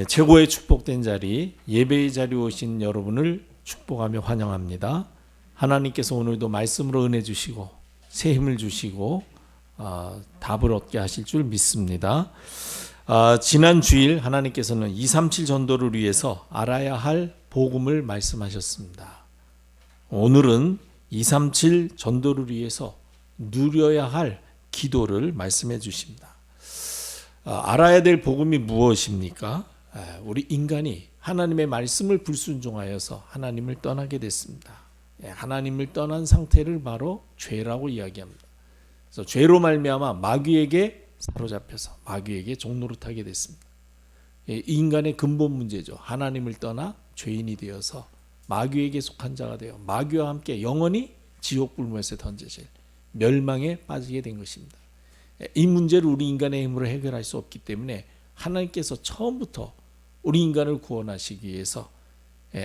최고의 축복된 자리, 예배의 자리에 오신 여러분을 축복하며 환영합니다. 하나님께서 오늘도 말씀으로 은혜 주시고 새 힘을 주시고 답을 얻게 하실 줄 믿습니다. 지난 주일 하나님께서는 237 전도를 위해서 알아야 할 복음을 말씀하셨습니다. 오늘은 237 전도를 위해서 누려야 할 기도를 말씀해 주십니다. 알아야 될 복음이 무엇입니까? 우리 인간이 하나님의 말씀을 불순종하여서 하나님을 떠나게 됐습니다. 하나님을 떠난 상태를 바로 죄라고 이야기합니다. 그래서 죄로 말미암아 마귀에게 사로잡혀서 마귀에게 종노릇하게 됐습니다. 인간의 근본 문제죠. 하나님을 떠나 죄인이 되어서 마귀에게 속한 자가 되어 마귀와 함께 영원히 지옥 불못에 던져질 멸망에 빠지게 된 것입니다. 이 문제를 우리 인간의 힘으로 해결할 수 없기 때문에 하나님께서 처음부터 우리 인간을 구원하시기 위해서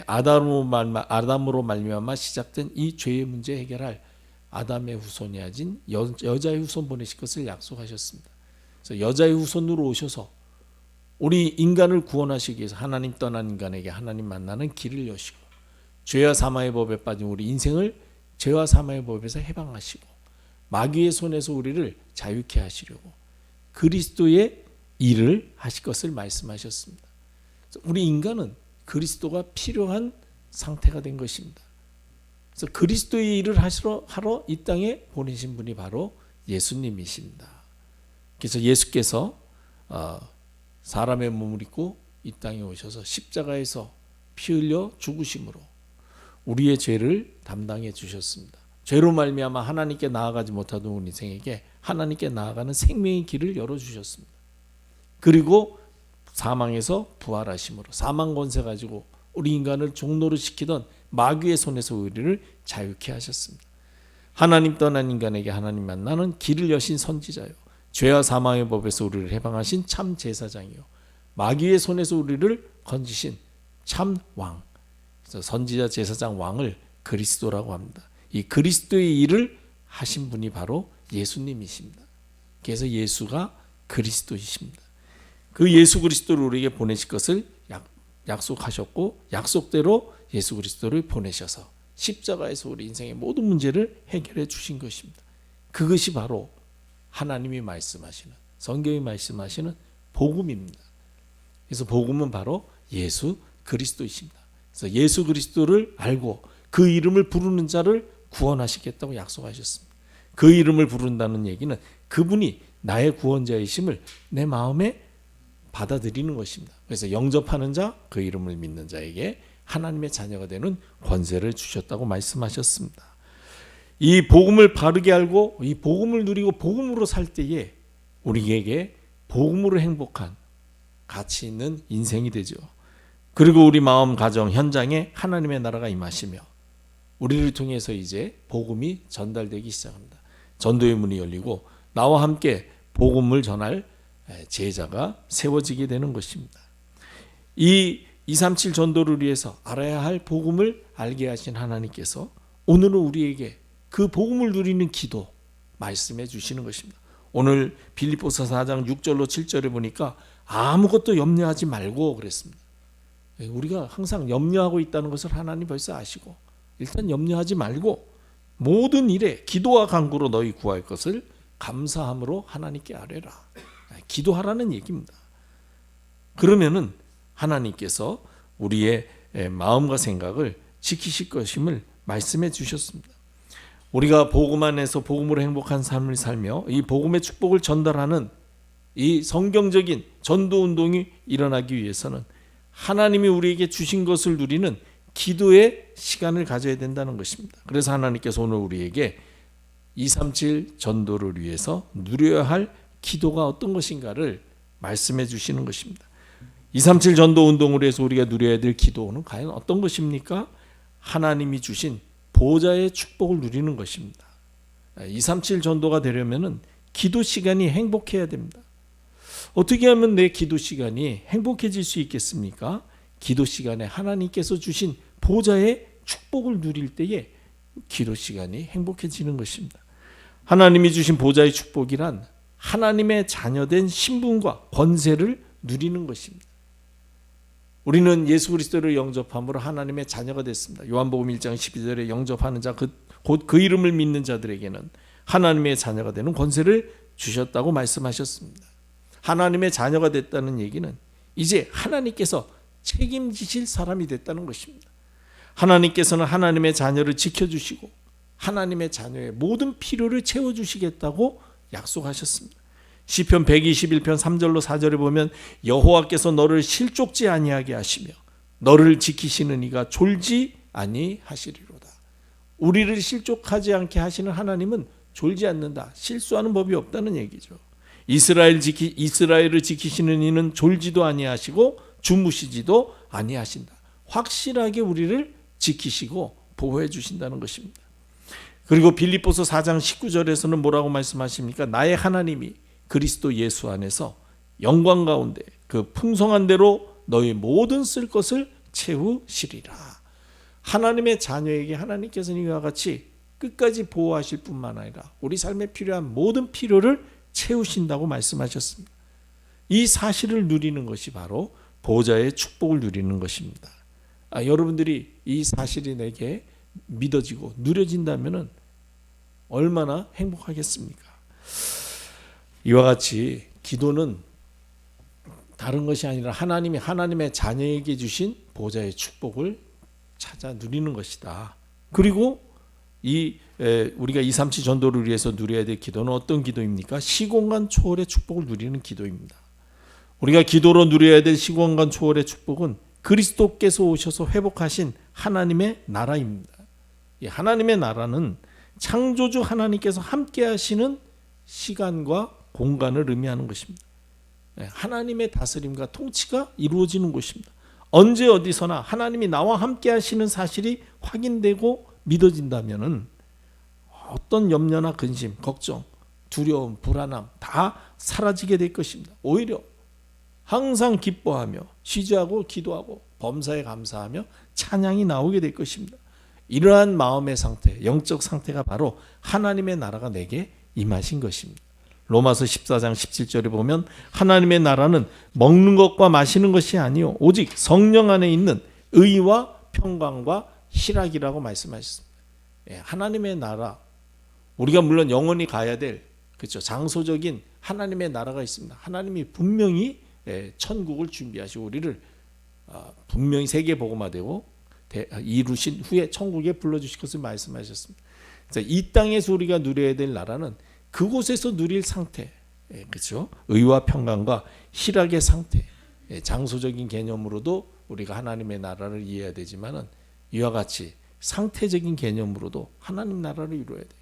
아담으로 말미암아 시작된 이 죄의 문제 해결할 아담의 후손이 아닌 여자의 후손 보내실 것을 약속하셨습니다. 그래서 여자의 후손으로 오셔서 우리 인간을 구원하시기 위해서 하나님 떠난 인간에게 하나님 만나는 길을 여시고 죄와 사망의 법에 빠진 우리 인생을 죄와 사망의 법에서 해방하시고 마귀의 손에서 우리를 자유케 하시려고 그리스도의 일을 하실 것을 말씀하셨습니다. 우리 인간은 그리스도가 필요한 상태가 된 것입니다. 그래서 그리스도의 일을 하러 이 땅에 보내신 분이 바로 예수님이십니다. 그래서 예수께서 사람의 몸을 입고 이 땅에 오셔서 십자가에서 피 흘려 죽으심으로 우리의 죄를 담당해 주셨습니다. 죄로 말미암아 하나님께 나아가지 못하던 우리 인생에게 하나님께 나아가는 생명의 길을 열어주셨습니다. 그리고 사망에서 부활하심으로 사망 권세 가지고 우리 인간을 종노릇 시키던 마귀의 손에서 우리를 자유케 하셨습니다. 하나님 떠난 인간에게 하나님 만나는 길을 여신 선지자요, 죄와 사망의 법에서 우리를 해방하신 참 제사장이요, 마귀의 손에서 우리를 건지신 참 왕, 그래서 선지자 제사장 왕을 그리스도라고 합니다. 이 그리스도의 일을 하신 분이 바로 예수님이십니다. 그래서 예수가 그리스도이십니다. 그 예수 그리스도를 우리에게 보내실 것을 약속하셨고 약속대로 예수 그리스도를 보내셔서 십자가에서 우리 인생의 모든 문제를 해결해 주신 것입니다. 그것이 바로 하나님이 말씀하시는, 성경이 말씀하시는 복음입니다. 그래서 복음은 바로 예수 그리스도이십니다. 그래서 예수 그리스도를 알고 그 이름을 부르는 자를 구원하시겠다고 약속하셨습니다. 그 이름을 부른다는 얘기는 그분이 나의 구원자이심을 내 마음에 받아들이는 것입니다. 그래서 영접하는 자, 그 이름을 믿는 자에게 하나님의 자녀가 되는 권세를 주셨다고 말씀하셨습니다. 이 복음을 바르게 알고 이 복음을 누리고 복음으로 살 때에 우리에게 복음으로 행복한 가치 있는 인생이 되죠. 그리고 우리 마음, 가정, 현장에 하나님의 나라가 임하시며 우리를 통해서 이제 복음이 전달되기 시작합니다. 전도의 문이 열리고 나와 함께 복음을 전할 제자가 세워지게 되는 것입니다. 이 237 전도를 위해서 알아야 할 복음을 알게 하신 하나님께서 오늘은 우리에게 그 복음을 누리는 기도 말씀해 주시는 것입니다. 오늘 빌립보서 4장 6절로 7절에 보니까 아무것도 염려하지 말고 그랬습니다. 우리가 항상 염려하고 있다는 것을 하나님 벌써 아시고 일단 염려하지 말고 모든 일에 기도와 간구로 너희 구할 것을 감사함으로 하나님께 아뢰라. 기도하라는 얘기입니다. 그러면은 하나님께서 우리의 마음과 생각을 지키실 것임을 말씀해 주셨습니다. 우리가 복음 안에서 복음으로 행복한 삶을 살며 이 복음의 축복을 전달하는 이 성경적인 전도 운동이 일어나기 위해서는 하나님이 우리에게 주신 것을 누리는 기도의 시간을 가져야 된다는 것입니다. 그래서 하나님께서 오늘 우리에게 237 전도를 위해서 누려야 할 기도가 어떤 것인가를 말씀해 주시는 것입니다. 237 전도 운동을 해서 우리가 누려야 될 기도는 과연 어떤 것입니까? 하나님이 주신 보좌의 축복을 누리는 것입니다. 237 전도가 되려면 기도 시간이 행복해야 됩니다. 어떻게 하면 내 기도 시간이 행복해질 수 있겠습니까? 기도 시간에 하나님께서 주신 보좌의 축복을 누릴 때에 기도 시간이 행복해지는 것입니다. 하나님이 주신 보좌의 축복이란 하나님의 자녀된 신분과 권세를 누리는 것입니다. 우리는 예수 그리스도를 영접함으로 하나님의 자녀가 됐습니다. 요한복음 1장 12절에 영접하는 자 곧 그 이름을 믿는 자들에게는 하나님의 자녀가 되는 권세를 주셨다고 말씀하셨습니다. 하나님의 자녀가 됐다는 얘기는 이제 하나님께서 책임지실 사람이 됐다는 것입니다. 하나님께서는 하나님의 자녀를 지켜주시고 하나님의 자녀의 모든 필요를 채워주시겠다고 약속하셨습니다. 시편 121편 3절로 4절에 보면 여호와께서 너를 실족지 아니하게 하시며 너를 지키시는 이가 졸지 아니하시리로다. 우리를 실족하지 않게 하시는 하나님은 졸지 않는다. 실수하는 법이 없다는 얘기죠. 이스라엘을 지키시는 이는 졸지도 아니하시고 주무시지도 아니하신다. 확실하게 우리를 지키시고 보호해 주신다는 것입니다. 그리고 빌립보서 4장 19절에서는 뭐라고 말씀하십니까? 나의 하나님이 그리스도 예수 안에서 영광 가운데 그 풍성한 대로 너희 모든 쓸 것을 채우시리라. 하나님의 자녀에게 하나님께서는 이와 같이 끝까지 보호하실 뿐만 아니라 우리 삶에 필요한 모든 필요를 채우신다고 말씀하셨습니다. 이 사실을 누리는 것이 바로 보호자의 축복을 누리는 것입니다. 여러분들이 이 사실이 내게 믿어지고 누려진다면 얼마나 행복하겠습니까? 이와 같이 기도는 다른 것이 아니라 하나님이 하나님의 자녀에게 주신 보호자의 축복을 찾아 누리는 것이다. 그리고 우리가 237 전도를 위해서 누려야 될 기도는 어떤 기도입니까? 시공간 초월의 축복을 누리는 기도입니다. 우리가 기도로 누려야 될 시공간 초월의 축복은 그리스도께서 오셔서 회복하신 하나님의 나라입니다. 이 하나님의 나라는 창조주 하나님께서 함께 하시는 시간과 공간을 의미하는 것입니다. 하나님의 다스림과 통치가 이루어지는 곳입니다. 언제 어디서나 하나님이 나와 함께 하시는 사실이 확인되고 믿어진다면 어떤 염려나 근심, 걱정, 두려움, 불안함 다 사라지게 될 것입니다. 오히려 항상 기뻐하며 취조하고 기도하고 범사에 감사하며 찬양이 나오게 될 것입니다. 이러한 마음의 상태, 영적 상태가 바로 하나님의 나라가 내게 임하신 것입니다. 로마서 14장 17절에 보면 하나님의 나라는 먹는 것과 마시는 것이 아니요 오직 성령 안에 있는 의와 평강과 희락이라고 말씀하셨습니다. 하나님의 나라, 우리가 물론 영원히 가야 될 그렇죠, 장소적인 하나님의 나라가 있습니다. 하나님이 분명히 천국을 준비하시고 우리를 분명히 세계복음화되고 이루신 후에 천국에 불러주실 것을 말씀하셨습니다. 이 땅에서 우리가 누려야 될 나라는 그곳에서 누릴 상태, 그렇죠? 의와 평강과 희락의 상태, 장소적인 개념으로도 우리가 하나님의 나라를 이해해야 되지만은 이와 같이 상태적인 개념으로도 하나님 나라를 이루어야 돼요.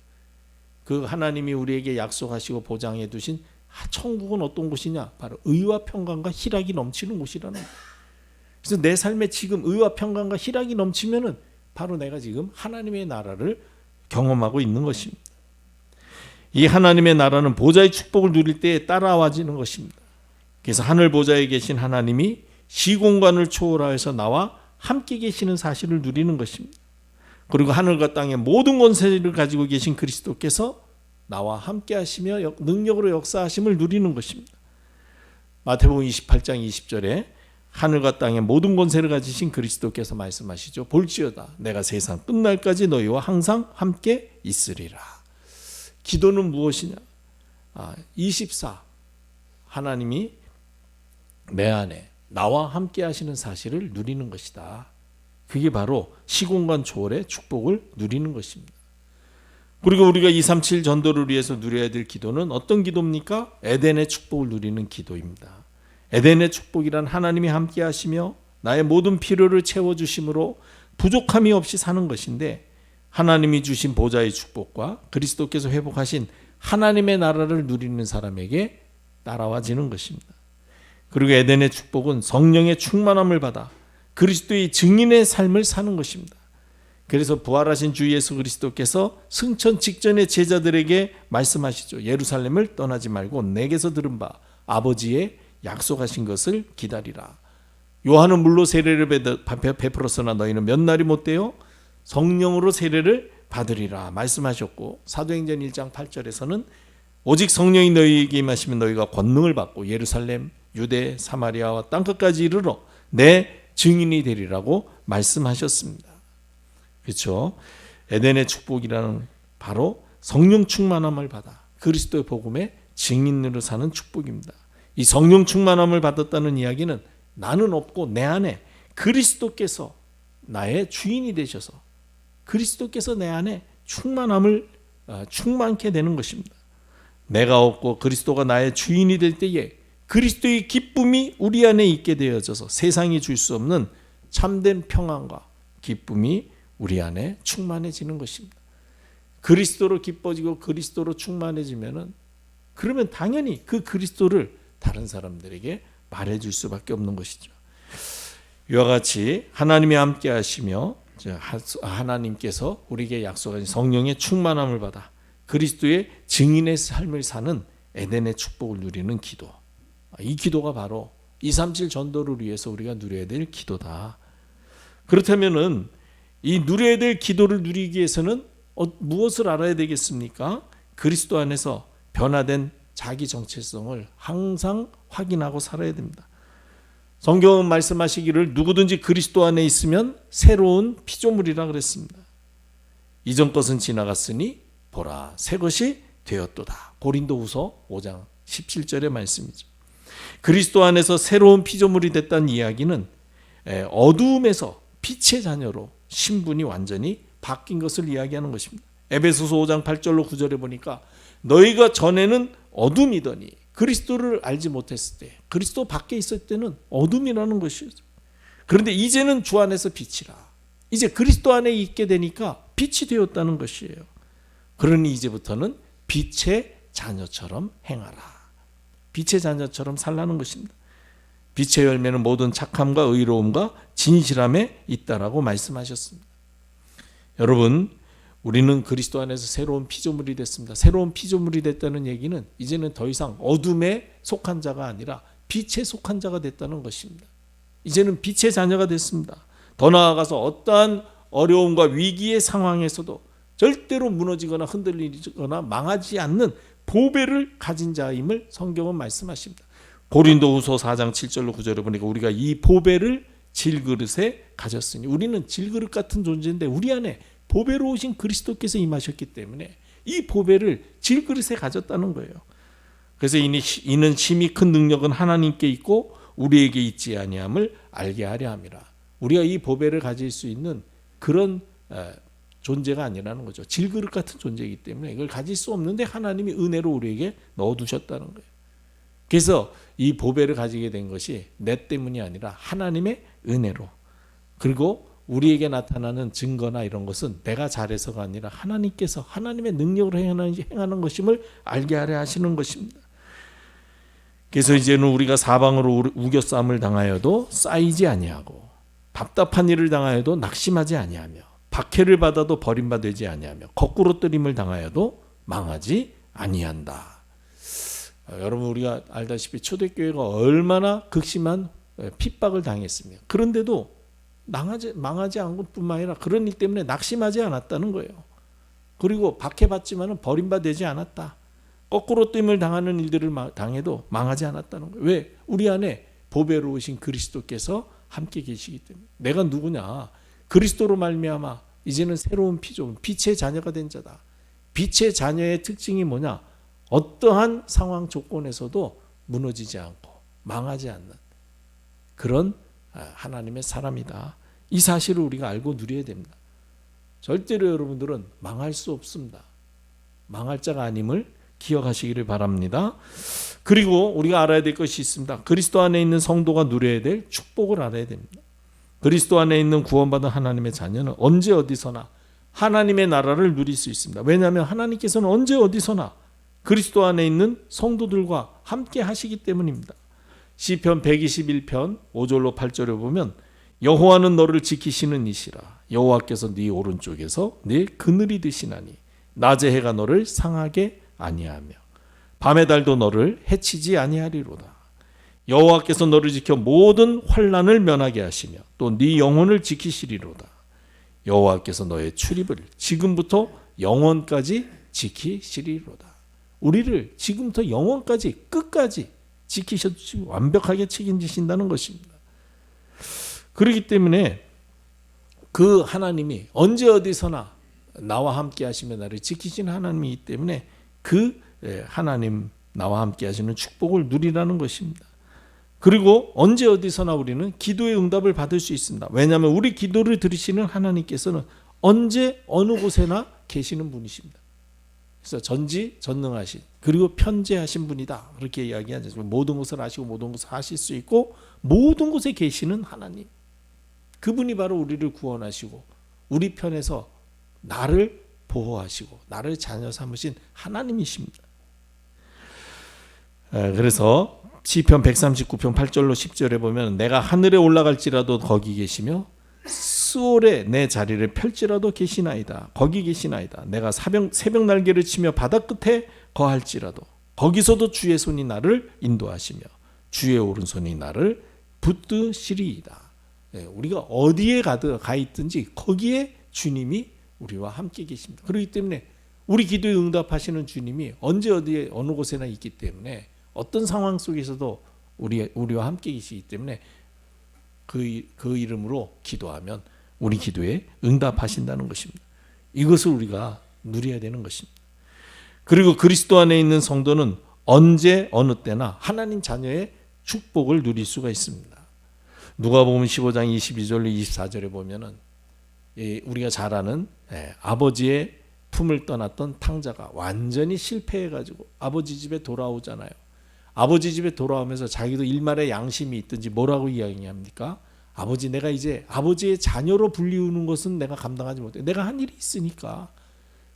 그 하나님이 우리에게 약속하시고 보장해 두신 천국은 어떤 곳이냐? 바로 의와 평강과 희락이 넘치는 곳이라는 거예요. 그래서 내 삶에 지금 의와 평강과 희락이 넘치면은 바로 내가 지금 하나님의 나라를 경험하고 있는 것입니다. 이 하나님의 나라는 보좌의 축복을 누릴 때에 따라와지는 것입니다. 그래서 하늘 보좌에 계신 하나님이 시공간을 초월하여서 나와 함께 계시는 사실을 누리는 것입니다. 그리고 하늘과 땅의 모든 권세를 가지고 계신 그리스도께서 나와 함께 하시며 능력으로 역사하심을 누리는 것입니다. 마태복음 28장 20절에 하늘과 땅의 모든 권세를 가지신 그리스도께서 말씀하시죠. 볼지어다 내가 세상 끝날까지 너희와 항상 함께 있으리라. 기도는 무엇이냐? 24 하나님이 내 안에 나와 함께 하시는 사실을 누리는 것이다. 그게 바로 시공간 초월의 축복을 누리는 것입니다. 그리고 우리가 237 전도를 위해서 누려야 될 기도는 어떤 기도입니까? 에덴의 축복을 누리는 기도입니다. 에덴의 축복이란 하나님이 함께 하시며 나의 모든 필요를 채워주심으로 부족함이 없이 사는 것인데 하나님이 주신 보좌의 축복과 그리스도께서 회복하신 하나님의 나라를 누리는 사람에게 따라와지는 것입니다. 그리고 에덴의 축복은 성령의 충만함을 받아 그리스도의 증인의 삶을 사는 것입니다. 그래서 부활하신 주 예수 그리스도께서 승천 직전에 제자들에게 말씀하시죠. 예루살렘을 떠나지 말고 내게서 들은 바 아버지의 약속하신 것을 기다리라. 요한은 물로 세례를 베풀었으나 너희는 몇 날이 못되어 성령으로 세례를 받으리라 말씀하셨고, 사도행전 1장 8절에서는 오직 성령이 너희에게 임하시면 너희가 권능을 받고 예루살렘, 유대, 사마리아와 땅끝까지 이르러 내 증인이 되리라고 말씀하셨습니다. 그렇죠? 에덴의 축복이라는 바로 성령 충만함을 받아 그리스도의 복음의 증인으로 사는 축복입니다. 이 성령 충만함을 받았다는 이야기는 나는 없고 내 안에 그리스도께서 나의 주인이 되셔서 그리스도께서 내 안에 충만케 되는 것입니다. 내가 없고 그리스도가 나의 주인이 될 때에 그리스도의 기쁨이 우리 안에 있게 되어져서 세상이 줄 수 없는 참된 평안과 기쁨이 우리 안에 충만해지는 것입니다. 그리스도로 기뻐지고 그리스도로 충만해지면은 그러면 당연히 그 그리스도를 다른 사람들에게 말해줄 수밖에 없는 것이죠. 이와 같이 하나님이 함께 하시며 하나님께서 우리에게 약속하신 성령의 충만함을 받아 그리스도의 증인의 삶을 사는 에덴의 축복을 누리는 기도. 이 기도가 바로 237 전도를 위해서 우리가 누려야 될 기도다. 그렇다면은 이 누려야 될 기도를 누리기 위해서는 무엇을 알아야 되겠습니까? 그리스도 안에서 변화된 자기 정체성을 항상 확인하고 살아야 됩니다. 성경은 말씀하시기를 누구든지 그리스도 안에 있으면 새로운 피조물이라 그랬습니다. 이전 것은 지나갔으니 보라 새 것이 되었도다. 고린도후서 5장 17절의 말씀이죠. 그리스도 안에서 새로운 피조물이 됐다는 이야기는 어두움에서 빛의 자녀로 신분이 완전히 바뀐 것을 이야기하는 것입니다. 에베소서 5장 8절로 9절에 보니까 너희가 전에는 어둠이더니 그리스도를 알지 못했을 때 그리스도 밖에 있을 때는 어둠이라는 것이죠. 그런데 이제는 주 안에서 빛이라. 이제 그리스도 안에 있게 되니까 빛이 되었다는 것이에요. 그러니 이제부터는 빛의 자녀처럼 행하라. 빛의 자녀처럼 살라는 것입니다. 빛의 열매는 모든 착함과 의로움과 진실함에 있다라고 말씀하셨습니다. 여러분, 우리는 그리스도 안에서 새로운 피조물이 됐습니다. 새로운 피조물이 됐다는 얘기는 이제는 더 이상 어둠에 속한 자가 아니라 빛에 속한 자가 됐다는 것입니다. 이제는 빛의 자녀가 됐습니다. 더 나아가서 어떠한 어려움과 위기의 상황에서도 절대로 무너지거나 흔들리거나 망하지 않는 보배를 가진 자임을 성경은 말씀하십니다. 고린도후서 4장 7절로 9절에 보니까 우리가 이 보배를 질그릇에 가졌으니 우리는 질그릇 같은 존재인데 우리 안에 보배로 오신 그리스도께서 임하셨기 때문에 이 보배를 질그릇에 가졌다는 거예요. 그래서 이는 심히 큰 능력은 하나님께 있고 우리에게 있지 아니함을 알게 하려 함이라. 우리가 이 보배를 가질 수 있는 그런 존재가 아니라는 거죠. 질그릇 같은 존재이기 때문에 이걸 가질 수 없는데 하나님이 은혜로 우리에게 넣어두셨다는 거예요. 그래서 이 보배를 가지게 된 것이 내 때문이 아니라 하나님의 은혜로, 그리고 우리에게 나타나는 증거나 이런 것은 내가 잘해서가 아니라 하나님께서 하나님의 능력으로 행하는 것임을 알게 하려 하시는 것입니다. 그래서 이제는 우리가 사방으로 우겨싸움을 당하여도 쌓이지 아니하고 답답한 일을 당하여도 낙심하지 아니하며 박해를 받아도 버림받지 아니하며 거꾸로 뜨림을 당하여도 망하지 아니한다. 여러분, 우리가 알다시피 초대교회가 얼마나 극심한 핍박을 당했으며 그런데도 망하지 않은 것뿐만 아니라 그런 일 때문에 낙심하지 않았다는 거예요. 그리고 박해받지만 버림받지 않았다. 거꾸로 뜸을 당하는 일들을 당해도 망하지 않았다는 거예요. 왜? 우리 안에 보배로우신 그리스도께서 함께 계시기 때문에. 내가 누구냐? 그리스도로 말미암아 이제는 새로운 피조물, 빛의 자녀가 된 자다. 빛의 자녀의 특징이 뭐냐? 어떠한 상황 조건에서도 무너지지 않고 망하지 않는 그런 하나님의 사람이다. 이 사실을 우리가 알고 누려야 됩니다. 절대로 여러분들은 망할 수 없습니다. 망할 자가 아님을 기억하시기를 바랍니다. 그리고 우리가 알아야 될 것이 있습니다. 그리스도 안에 있는 성도가 누려야 될 축복을 알아야 됩니다. 그리스도 안에 있는 구원받은 하나님의 자녀는 언제 어디서나 하나님의 나라를 누릴 수 있습니다. 왜냐하면 하나님께서는 언제 어디서나 그리스도 안에 있는 성도들과 함께 하시기 때문입니다. 시편 121편 5절로 8절에 보면 여호와는 너를 지키시는 이시라. 여호와께서 네 오른쪽에서 네 그늘이 되시나니 낮의 해가 너를 상하게 아니하며 밤의 달도 너를 해치지 아니하리로다. 여호와께서 너를 지켜 모든 환난을 면하게 하시며 또 네 영혼을 지키시리로다. 여호와께서 너의 출입을 지금부터 영원까지 지키시리로다. 우리를 지금부터 영원까지 끝까지 지키셔주시고 완벽하게 책임지신다는 것입니다. 그렇기 때문에 그 하나님이 언제 어디서나 나와 함께 하시며 나를 지키시는 하나님이기 때문에 그 하나님 나와 함께 하시는 축복을 누리라는 것입니다. 그리고 언제 어디서나 우리는 기도의 응답을 받을 수 있습니다. 왜냐하면 우리 기도를 들으시는 하나님께서는 언제 어느 곳에나 계시는 분이십니다. 그래서 전지전능하신 그리고 편재하신 분이다. 그렇게 이야기하죠. 모든 것을 아시고 모든 것을 하실 수 있고 모든 곳에 계시는 하나님. 그분이 바로 우리를 구원하시고 우리 편에서 나를 보호하시고 나를 자녀 삼으신 하나님이십니다. 그래서 시편 139편 8절로 10절에 보면 내가 하늘에 올라갈지라도 거기 계시며 스올에 내 자리를 펼지라도 계시나이다. 거기 계시나이다. 내가 새벽 날개를 치며 바다 끝에 거할지라도 거기서도 주의 손이 나를 인도하시며 주의 오른손이 나를 붙드시리이다. 우리가 어디에 가 있든지 거기에 주님이 우리와 함께 계십니다. 그렇기 때문에 우리 기도에 응답하시는 주님이 언제 어디에 어느 곳에나 있기 때문에 어떤 상황 속에서도 우리와 함께 계시기 때문에 그 이름으로 기도하면 우리 기도에 응답하신다는 것입니다. 이것을 우리가 누려야 되는 것입니다. 그리고 그리스도 안에 있는 성도는 언제 어느 때나 하나님 자녀의 축복을 누릴 수가 있습니다. 누가복음 15장 22절로 24절에 보면은 우리가 잘 아는 아버지의 품을 떠났던 탕자가 완전히 실패해가지고 아버지 집에 돌아오잖아요. 아버지 집에 돌아오면서 자기도 일말의 양심이 있든지 뭐라고 이야기합니까? 아버지, 내가 이제 아버지의 자녀로 불리우는 것은 내가 감당하지 못해. 내가 한 일이 있으니까.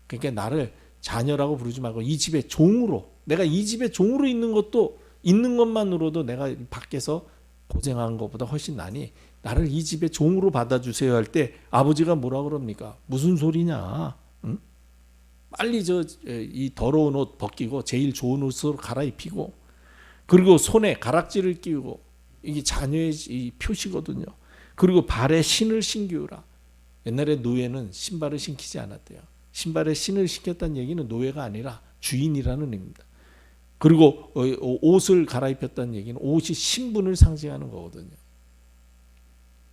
그러니까 나를 자녀라고 부르지 말고 이 집의 종으로, 내가 이 집의 종으로 있는 것만으로도 내가 밖에서 고생한 것보다 훨씬 나니 나를 이 집의 종으로 받아주세요 할 때 아버지가 뭐라 그럽니까? 무슨 소리냐? 응? 빨리 이 더러운 옷 벗기고 제일 좋은 옷으로 갈아입히고 그리고 손에 가락지를 끼우고 이게 자녀의 이 표시거든요. 그리고 발에 신을 신기우라. 옛날에 노예는 신발을 신기지 않았대요. 신발에 신을 신겼다는 얘기는 노예가 아니라 주인이라는 의미입니다. 그리고 옷을 갈아입혔다는 얘기는 옷이 신분을 상징하는 거거든요.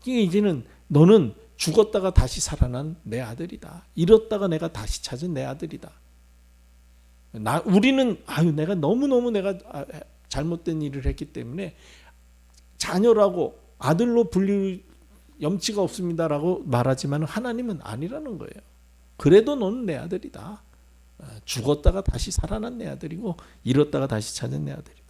이제는 너는 죽었다가 다시 살아난 내 아들이다. 잃었다가 내가 다시 찾은 내 아들이다. 우리는 내가 너무너무 내가 잘못된 일을 했기 때문에 자녀라고 아들로 불릴 염치가 없습니다라고 말하지만 하나님은 아니라는 거예요. 그래도 너는 내 아들이다. 죽었다가 다시 살아난 내 아들이고 잃었다가 다시 찾은 내 아들이다.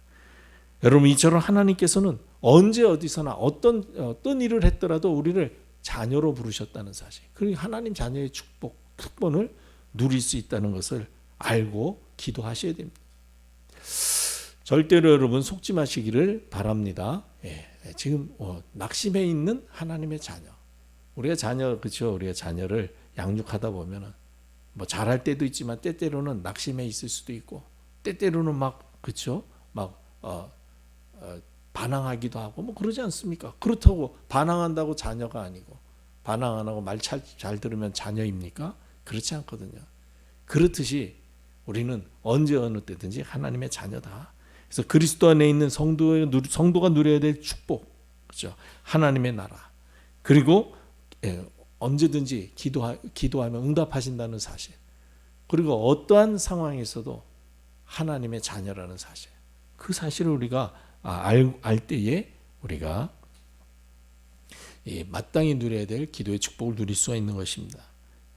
여러분, 이처럼 하나님께서는 언제 어디서나 어떤 일을 했더라도 우리를 자녀로 부르셨다는 사실, 그리고 하나님 자녀의 축복, 특권을 누릴 수 있다는 것을 알고 기도하셔야 됩니다. 절대로 여러분 속지 마시기를 바랍니다. 지금 낙심해 있는 하나님의 자녀, 우리가 자녀를 양육하다 보면은 뭐 잘할 때도 있지만 때때로는 낙심해 있을 수도 있고 때때로는 반항하기도 하고 뭐 그러지 않습니까? 그렇다고 반항한다고 자녀가 아니고 반항 안 하고 말 잘 들으면 자녀입니까? 그렇지 않거든요. 그렇듯이 우리는 언제 어느 때든지 하나님의 자녀다. 그래서 그리스도 안에 있는 성도가 누려야 될 축복, 그렇죠? 하나님의 나라, 그리고 언제든지 기도하면 응답하신다는 사실, 그리고 어떠한 상황에서도 하나님의 자녀라는 사실, 그 사실을 우리가 알 때에 우리가 마땅히 누려야 될 기도의 축복을 누릴 수가 있는 것입니다.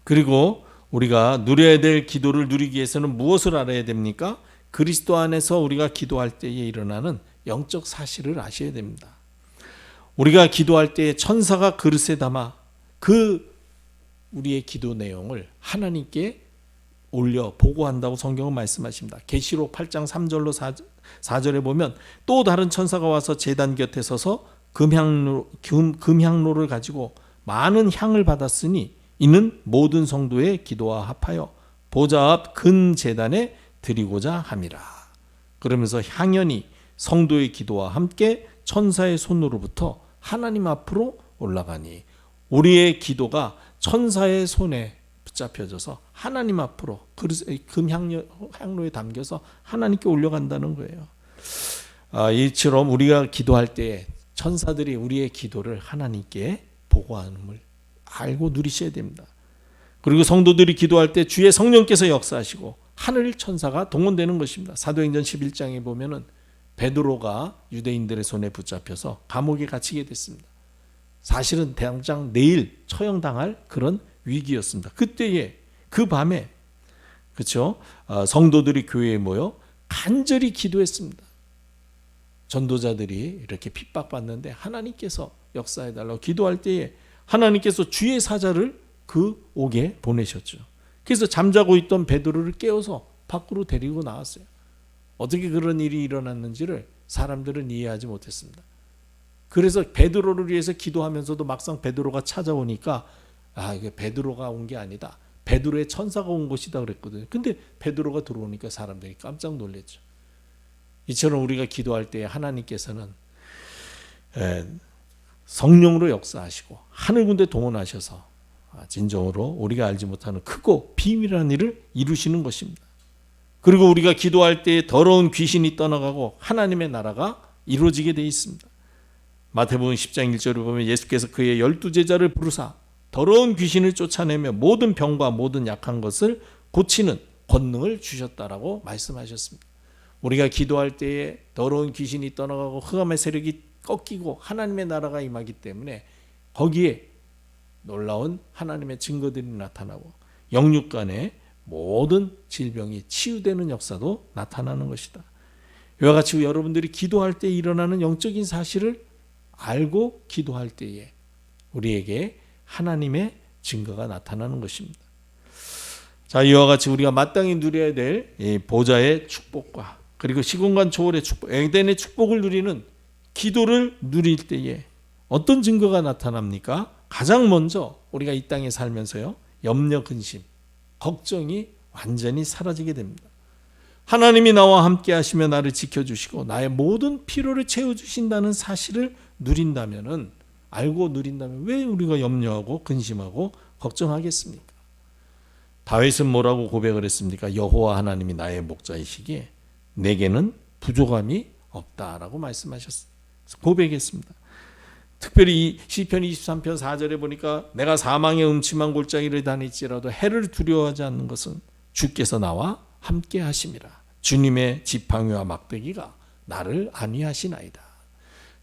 그리고 우리가 누려야 될 기도를 누리기 위해서는 무엇을 알아야 됩니까? 그리스도 안에서 우리가 기도할 때에 일어나는 영적 사실을 아셔야 됩니다. 우리가 기도할 때에 천사가 그릇에 담아 우리의 기도 내용을 하나님께 올려 보고한다고 성경은 말씀하십니다. 계시록 8장 3절로 4절에 보면 또 다른 천사가 와서 제단 곁에 서서 금향로를 가지고 많은 향을 받았으니 이는 모든 성도의 기도와 합하여 보좌 앞 근 제단에 드리고자 함이라. 그러면서 향연이 성도의 기도와 함께 천사의 손으로부터 하나님 앞으로 올라가니 우리의 기도가 천사의 손에 붙잡혀져서 하나님 앞으로 금향로에 담겨서 하나님께 올려간다는 거예요. 이처럼 우리가 기도할 때에 천사들이 우리의 기도를 하나님께 보고함을 알고 누리셔야 됩니다. 그리고 성도들이 기도할 때 주의 성령께서 역사하시고 하늘 천사가 동원되는 것입니다. 사도행전 11장에 보면은 베드로가 유대인들의 손에 붙잡혀서 감옥에 갇히게 됐습니다. 사실은 당장 내일 처형당할 그런 위기였습니다. 그때에 그 밤에 그렇죠? 성도들이 교회에 모여 간절히 기도했습니다. 전도자들이 이렇게 핍박받는데 하나님께서 역사해달라고 기도할 때에 하나님께서 주의 사자를 그 옥에 보내셨죠. 그래서 잠자고 있던 베드로를 깨워서 밖으로 데리고 나왔어요. 어떻게 그런 일이 일어났는지를 사람들은 이해하지 못했습니다. 그래서 베드로를 위해서 기도하면서도 막상 베드로가 찾아오니까 이게 베드로가 온 게 아니다. 베드로의 천사가 온 것이다 그랬거든요. 근데 베드로가 들어오니까 사람들이 깜짝 놀랐죠. 이처럼 우리가 기도할 때 하나님께서는 성령으로 역사하시고 하늘 군대 동원하셔서 진정으로 우리가 알지 못하는 크고 비밀한 일을 이루시는 것입니다. 그리고 우리가 기도할 때 더러운 귀신이 떠나가고 하나님의 나라가 이루어지게 되어 있습니다. 마태복음 10장 1절을 보면 예수께서 그의 12제자를 부르사 더러운 귀신을 쫓아내며 모든 병과 모든 약한 것을 고치는 권능을 주셨다라고 말씀하셨습니다. 우리가 기도할 때에 더러운 귀신이 떠나가고 흑암의 세력이 꺾이고 하나님의 나라가 임하기 때문에 거기에 놀라운 하나님의 증거들이 나타나고 영육 간의 모든 질병이 치유되는 역사도 나타나는 것이다. 이와 같이 여러분들이 기도할 때 일어나는 영적인 사실을 알고 기도할 때에 우리에게 하나님의 증거가 나타나는 것입니다. 자, 이와 같이 우리가 마땅히 누려야 될 보좌의 축복과 그리고 시공간 초월의 축복, 에덴의 축복을 누리는 기도를 누릴 때에 어떤 증거가 나타납니까? 가장 먼저 우리가 이 땅에 살면서요, 염려, 근심, 걱정이 완전히 사라지게 됩니다. 하나님이 나와 함께 하시며 나를 지켜주시고 나의 모든 필요를 채워주신다는 사실을 누린다면은, 알고 누린다면 왜 우리가 염려하고 근심하고 걱정하겠습니까? 다윗은 뭐라고 고백을 했습니까? 여호와 하나님이 나의 목자이시기에 내게는 부족함이 없다라고 말씀하셨습니다. 고백했습니다. 특별히 시편 23편 4절에 보니까 내가 사망의 음침한 골짜기를 다닐지라도 해를 두려워하지 않는 것은 주께서 나와 함께 하심이라. 주님의 지팡이와 막대기가 나를 안위하시나이다.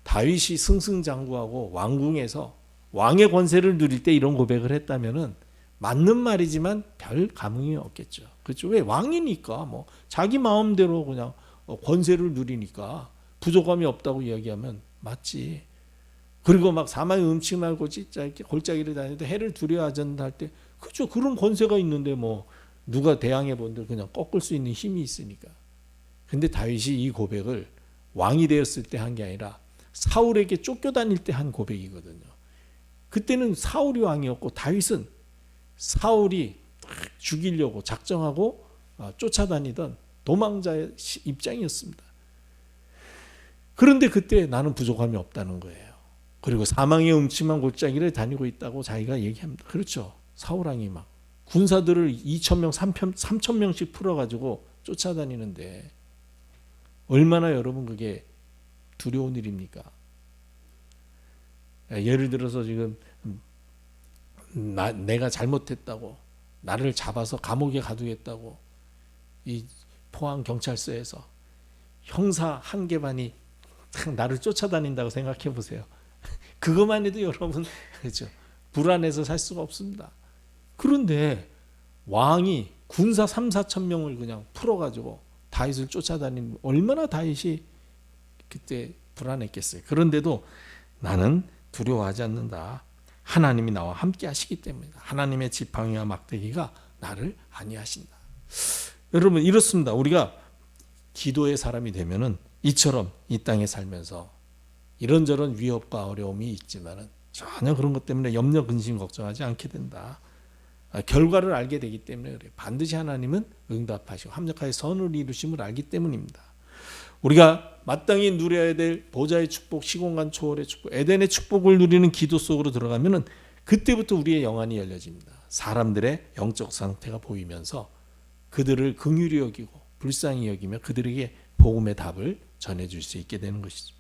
다윗이 승승장구하고 왕궁에서 왕의 권세를 누릴 때 이런 고백을 했다면은 맞는 말이지만 별 감흥이 없겠죠. 그렇죠? 왜? 왕이니까 뭐 자기 마음대로 그냥 권세를 누리니까 부족함이 없다고 이야기하면 맞지. 그리고 막 사망의 음침한 골짜기를 다니는데 해를 두려워하지 않는다 할 때, 그렇죠. 그런 권세가 있는데 뭐 누가 대항해 본들 그냥 꺾을 수 있는 힘이 있으니까. 근데 다윗이 이 고백을 왕이 되었을 때 한 게 아니라 사울에게 쫓겨다닐 때 한 고백이거든요. 그때는 사울이 왕이었고 다윗은 사울이 죽이려고 작정하고 쫓아다니던 도망자의 입장이었습니다. 그런데 그때 나는 부족함이 없다는 거예요. 그리고 사망의 음침한 골짜기를 다니고 있다고 자기가 얘기합니다. 그렇죠. 사울왕이 막 군사들을 2,000명, 3,000명씩 풀어가지고 쫓아다니는데 얼마나 여러분 그게 두려운 일입니까? 예를 들어서 지금 내가 잘못했다고 나를 잡아서 감옥에 가두겠다고 이 포항 경찰서에서 형사 한 개 반이 나를 쫓아다닌다고 생각해 보세요. 그것만 해도 여러분 그렇죠. 불안해서 살 수가 없습니다. 그런데 왕이 군사 3,4천 명을 그냥 풀어가지고 다윗을 쫓아다니는, 얼마나 다윗이 그때 불안했겠어요. 그런데도 나는 두려워하지 않는다. 하나님이 나와 함께 하시기 때문이다. 하나님의 지팡이와 막대기가 나를 안위하신다. 여러분 이렇습니다. 우리가 기도의 사람이 되면은 이처럼 이 땅에 살면서 이런저런 위협과 어려움이 있지만은 전혀 그런 것 때문에 염려, 근심, 걱정하지 않게 된다. 결과를 알게 되기 때문에 그래요. 반드시 하나님은 응답하시고 합력하여 선을 이루심을 알기 때문입니다. 우리가 마땅히 누려야 될 보좌의 축복, 시공간 초월의 축복, 에덴의 축복을 누리는 기도 속으로 들어가면은 그때부터 우리의 영안이 열려집니다. 사람들의 영적 상태가 보이면서 그들을 긍휼히 여기고 불쌍히 여기며 그들에게 복음의 답을 전해줄 수 있게 되는 것이죠.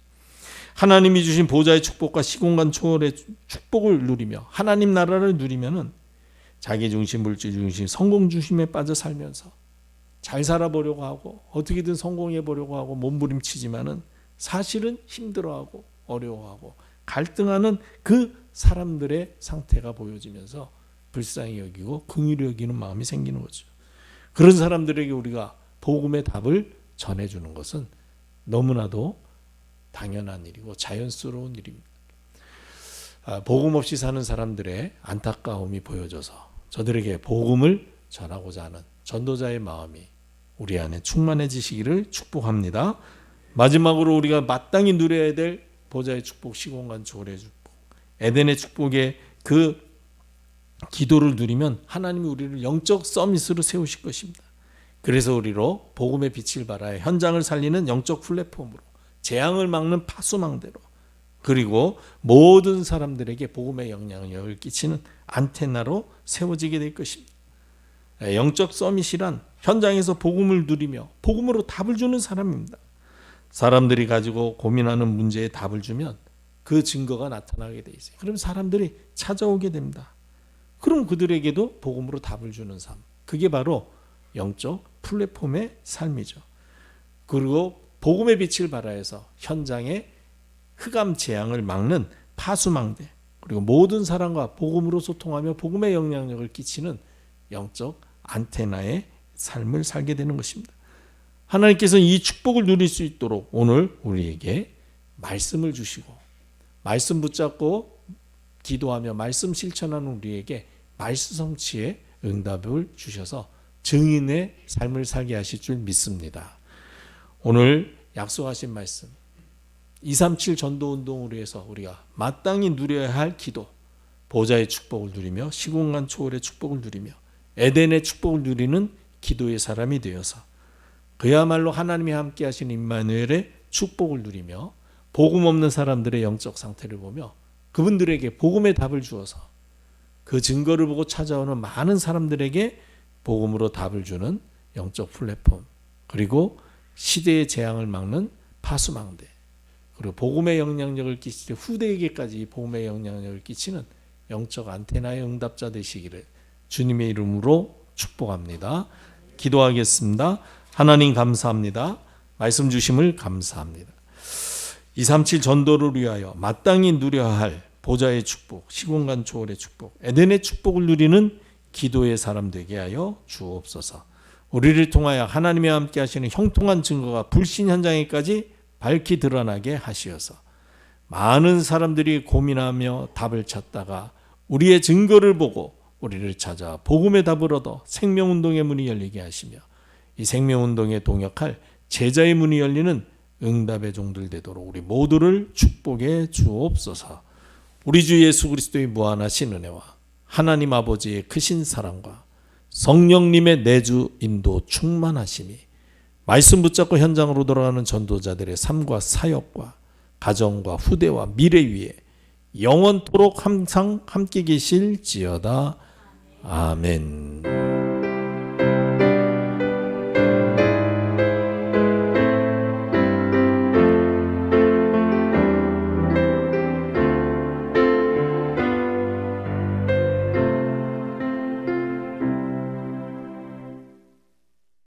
하나님이 주신 보좌의 축복과 시공간 초월의 축복을 누리며 하나님 나라를 누리면은 자기 중심, 물질 중심, 성공 중심에 빠져 살면서 잘 살아보려고 하고 어떻게든 성공해 보려고 하고 몸부림치지만은 사실은 힘들어하고 어려워하고 갈등하는 그 사람들의 상태가 보여지면서 불쌍히 여기고 긍휼히 여기는 마음이 생기는 거죠. 그런 사람들에게 우리가 복음의 답을 전해주는 것은 너무나도 당연한 일이고 자연스러운 일입니다. 복음 없이 사는 사람들의 안타까움이 보여져서 저들에게 복음을 전하고자 하는 전도자의 마음이 우리 안에 충만해지시기를 축복합니다. 마지막으로 우리가 마땅히 누려야 될 보좌의 축복, 시공간 초월의 축복, 에덴의 축복의 그 기도를 누리면 하나님이 우리를 영적 서밋으로 세우실 것입니다. 그래서 우리로 복음의 빛을 발하여 현장을 살리는 영적 플랫폼으로, 재앙을 막는 파수망대로, 그리고 모든 사람들에게 복음의 영향력을 끼치는 안테나로 세워지게 될 것입니다. 영적 서밋이란 현장에서 복음을 누리며 복음으로 답을 주는 사람입니다. 사람들이 가지고 고민하는 문제에 답을 주면 그 증거가 나타나게 돼 있어요. 그럼 사람들이 찾아오게 됩니다. 그럼 그들에게도 복음으로 답을 주는 삶, 그게 바로 영적 플랫폼의 삶이죠. 그리고 복음의 빛을 발하여서 현장에 흑암 재앙을 막는 파수망대, 그리고 모든 사람과 복음으로 소통하며 복음의 영향력을 끼치는 영적 안테나의 삶을 살게 되는 것입니다. 하나님께서 이 축복을 누릴 수 있도록 오늘 우리에게 말씀을 주시고, 말씀 붙잡고 기도하며 말씀 실천하는 우리에게 말씀 성취의 응답을 주셔서 증인의 삶을 살게 하실 줄 믿습니다. 오늘 약속하신 말씀 237 전도운동으로 해서 우리가 마땅히 누려야 할 기도, 보좌의 축복을 누리며 시공간 초월의 축복을 누리며 에덴의 축복을 누리는 기도의 사람이 되어서 그야말로 하나님이 함께 하신 임마누엘의 축복을 누리며 복음 없는 사람들의 영적 상태를 보며 그분들에게 복음의 답을 주어서 그 증거를 보고 찾아오는 많은 사람들에게 복음으로 답을 주는 영적 플랫폼, 그리고 시대의 재앙을 막는 파수망대, 그리고 복음의 영향력을 끼치는 후대에게까지 복음의 영향력을 끼치는 영적 안테나의 응답자 되시기를 주님의 이름으로 축복합니다. 기도하겠습니다. 하나님 감사합니다. 말씀 주심을 감사합니다. 237 전도를 위하여 마땅히 누려야 할 보좌의 축복, 시공간 초월의 축복, 에덴의 축복을 누리는 기도의 사람 되게 하여 주옵소서. 우리를 통하여 하나님이 함께 하시는 형통한 증거가 불신 현장에까지 밝히 드러나게 하시어서 많은 사람들이 고민하며 답을 찾다가 우리의 증거를 보고 우리를 찾아 복음의 답을 얻어 생명운동의 문이 열리게 하시며 이 생명운동에 동역할 제자의 문이 열리는 응답의 종들 되도록 우리 모두를 축복해 주옵소서. 우리 주 예수 그리스도의 무한하신 은혜와 하나님 아버지의 크신 사랑과 성령님의 내주 인도 충만하심이 말씀 붙잡고 현장으로 돌아가는 전도자들의 삶과 사역과 가정과 후대와 미래 위에 영원토록 항상 함께 계실지어다. 아멘.